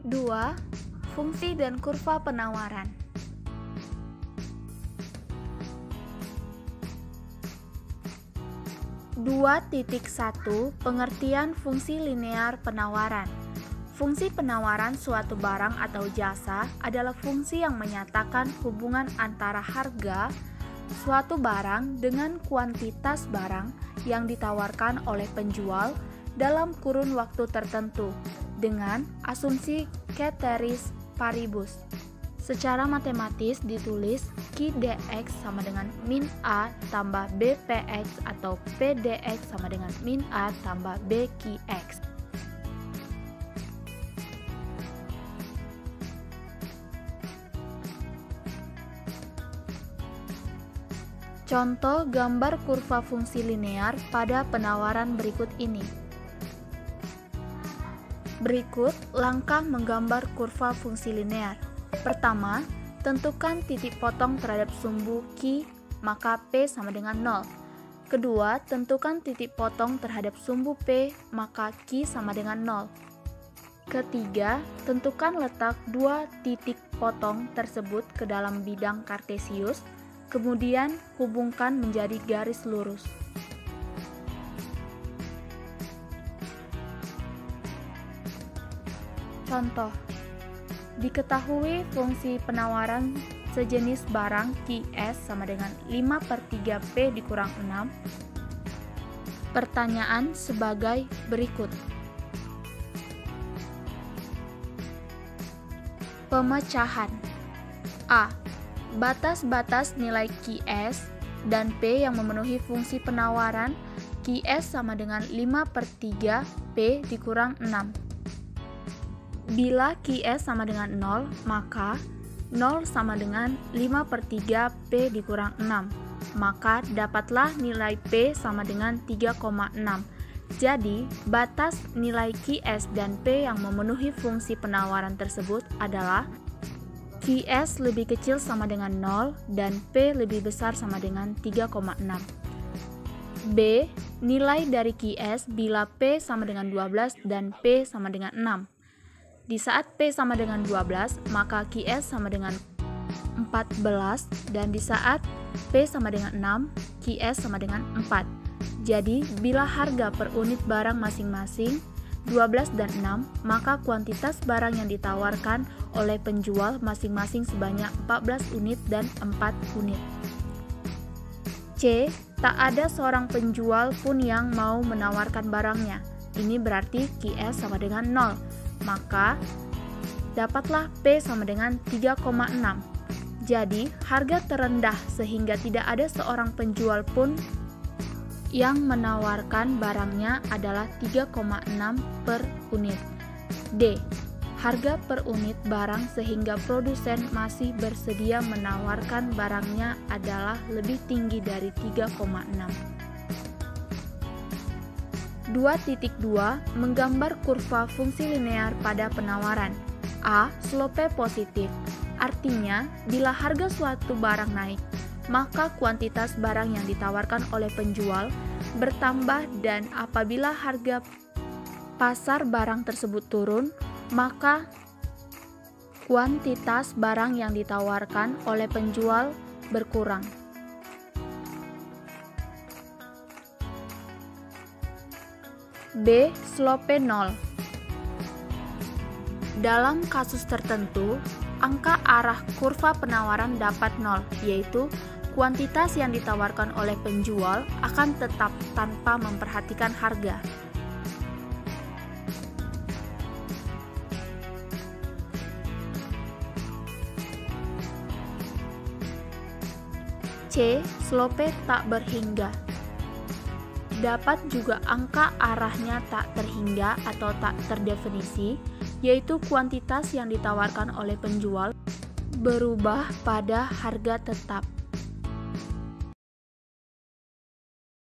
2. Fungsi dan kurva penawaran. 2.1 Pengertian fungsi linear penawaran. Fungsi penawaran suatu barang atau jasa adalah fungsi yang menyatakan hubungan antara harga suatu barang dengan kuantitas barang yang ditawarkan oleh penjual dalam kurun waktu tertentu dengan asumsi ceteris paribus. Secara matematis ditulis Q dx sama dengan min A tambah B Px atau P dx sama dengan min A tambah B Qx. Contoh gambar kurva fungsi linear pada penawaran berikut ini. Berikut langkah menggambar kurva fungsi linear. Pertama, tentukan titik potong terhadap sumbu Q, maka P sama dengan 0. Kedua, tentukan titik potong terhadap sumbu P, maka Q sama dengan 0. Ketiga, tentukan letak dua titik potong tersebut ke dalam bidang kartesius, kemudian hubungkan menjadi garis lurus. Contoh, diketahui fungsi penawaran sejenis barang Qs sama dengan 5/3P dikurang 6. Pertanyaan sebagai berikut. Pemecahan. A. Batas-batas nilai Qs dan P yang memenuhi fungsi penawaran Qs sama dengan 5/3P dikurang 6. Bila Qs sama dengan 0, maka 0 sama dengan 5/3P dikurang 6. Maka dapatlah nilai P sama dengan 3,6. Jadi, batas nilai Qs dan P yang memenuhi fungsi penawaran tersebut adalah Qs lebih kecil sama dengan 0 dan P lebih besar sama dengan 3,6. B. Nilai dari Qs bila P sama dengan 12 dan P sama dengan 6. Di saat P sama dengan 12, maka Qs sama dengan 14, dan di saat P sama dengan 6, Qs sama dengan 4. Jadi, bila harga per unit barang masing-masing 12 dan 6, maka kuantitas barang yang ditawarkan oleh penjual masing-masing sebanyak 14 unit dan 4 unit. C. Tak ada seorang penjual pun yang mau menawarkan barangnya. Ini berarti Qs sama dengan 0. Maka dapatlah P sama dengan 3,6. Jadi, harga terendah sehingga tidak ada seorang penjual pun yang menawarkan barangnya adalah 3,6 per unit. D. Harga per unit barang sehingga produsen masih bersedia menawarkan barangnya adalah lebih tinggi dari 3,6. 2.2 Menggambar kurva fungsi linear pada penawaran. A. Slope positif. Artinya, bila harga suatu barang naik, maka kuantitas barang yang ditawarkan oleh penjual bertambah, dan apabila harga pasar barang tersebut turun, maka kuantitas barang yang ditawarkan oleh penjual berkurang. B. Slope 0. Dalam kasus tertentu, angka arah kurva penawaran dapat 0, yaitu kuantitas yang ditawarkan oleh penjual akan tetap tanpa memperhatikan harga. C. Slope tak berhingga. Dapat juga angka arahnya tak terhingga atau tak terdefinisi, yaitu kuantitas yang ditawarkan oleh penjual berubah pada harga tetap.